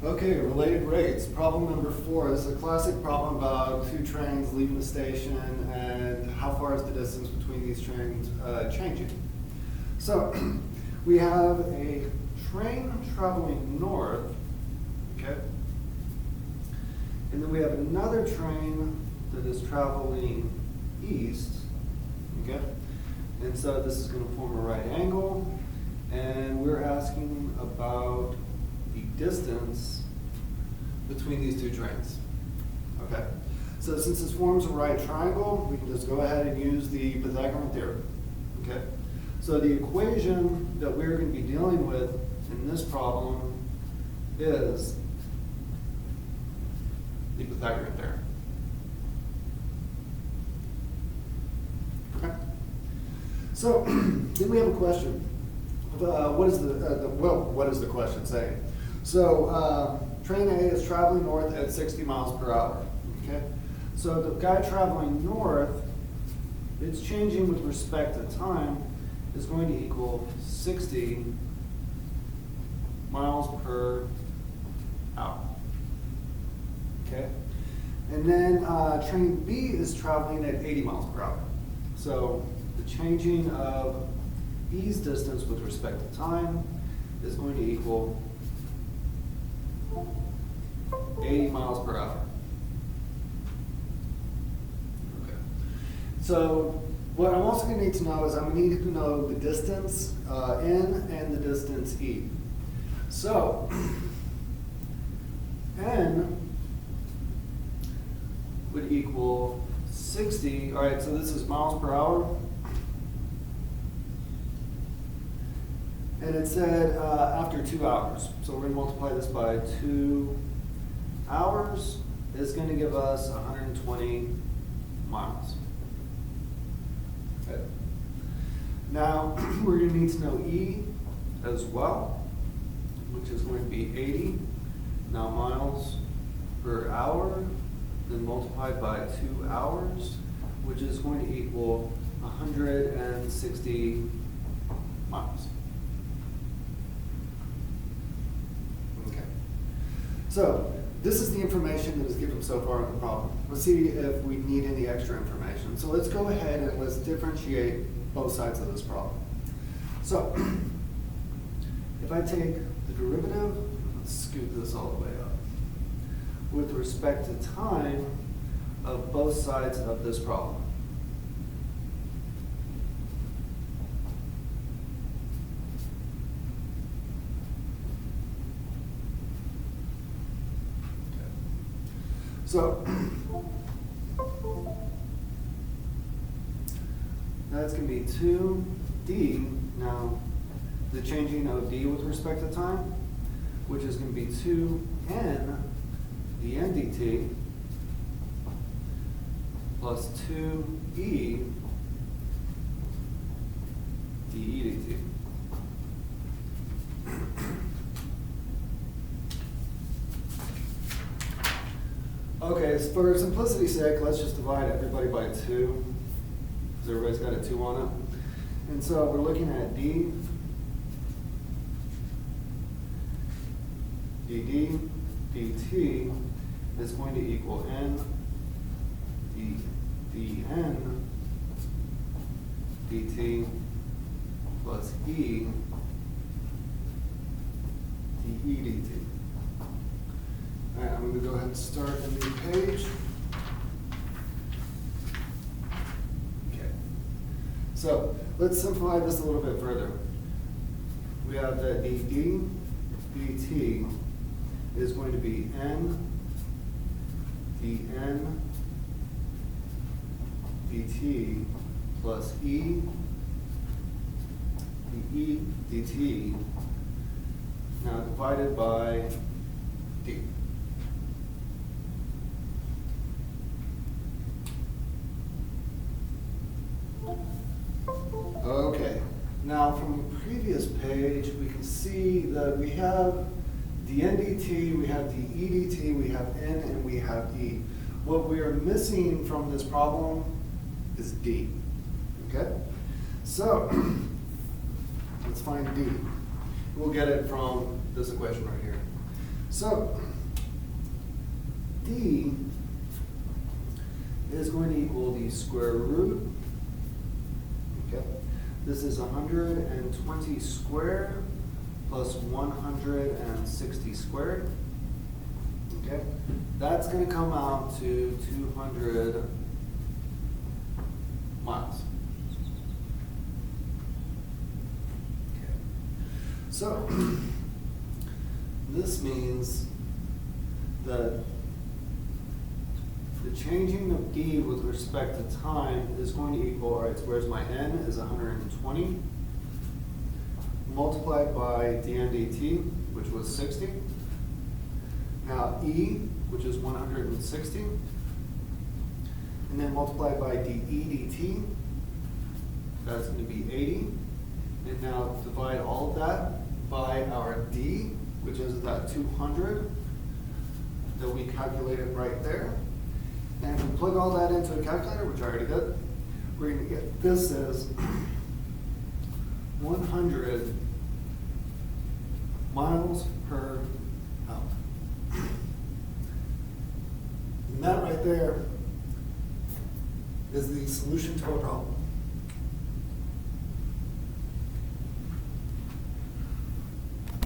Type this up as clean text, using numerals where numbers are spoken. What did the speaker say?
Okay, related rates. Problem number 4 is a classic problem about two trains leaving the station and how far is the distance between these trains changing. So we have a train traveling north, okay? And then we have another train that is traveling east, okay? And so this is going to form a right angle, and we're asking about the distance between these two trains, okay? So since this forms a right triangle, we can just go ahead and use the Pythagorean theorem, okay? So the equation that we're going to be dealing with in this problem is the Pythagorean theorem. Okay. So then we have a question. What is the question saying? So train A is traveling north at 60 miles per hour. Okay. So the guy traveling north, its changing with respect to time is going to equal 60 miles per hour. Okay. And then train B is traveling at 80 miles per hour. So the changing of E's distance with respect to time is going to equal 80 miles per hour. Okay. So what I'm also going to need to know is I'm going to need to know the distance N and the distance E. So N would equal 60. All right, so this is miles per hour. And it said after 2 hours. So we're going to multiply this by 2 hours. It's going to give us 120 miles. Okay. Now, we're going to need to know E as well, which is going to be 80. Now, miles per hour, then multiplied by 2 hours, which is going to equal 160 miles. Okay. So this is the information that is given so far in the problem. Let's see if we need any extra information. So let's go ahead and let's differentiate both sides of this problem. So if I take the derivative, let's scoot this all the way up, with respect to time of both sides of this problem. So that's going to be 2d. Now, the changing of d with respect to time, which is going to be 2n dn dt plus 2e de dt. Okay, so for simplicity's sake, let's just divide everybody by 2, because everybody's got a 2 on it. And so we're looking at d dd dt is going to equal n dn dt plus e de dt. All right, I'm going to go ahead and start a new page. Okay. So let's simplify this a little bit further. We have that dd dt is going to be n dn dt plus e de dt, now divided by d. Okay, now from the previous page, we can see that we have the NDT, we have the EDT, we have N, and we have E. What we are missing from this problem is D, okay? So, let's find D. We'll get it from this equation right here. So, D is going to equal the square root. Okay. This is 120 squared plus 160 squared. Okay. That's going to come out to 200 miles. Okay. So, this means that the changing of D with respect to time is going to equal, all right, so where's my N is 120, multiplied by dN dt, which was 60. Now E, which is 160, and then multiplied by dE dt, that's going to be 80. And now divide all of that by our D, which is that 200 that we calculated right there. And if we plug all that into a calculator, which I already did, we're going to get this as 100 miles per hour. And that right there is the solution to our problem.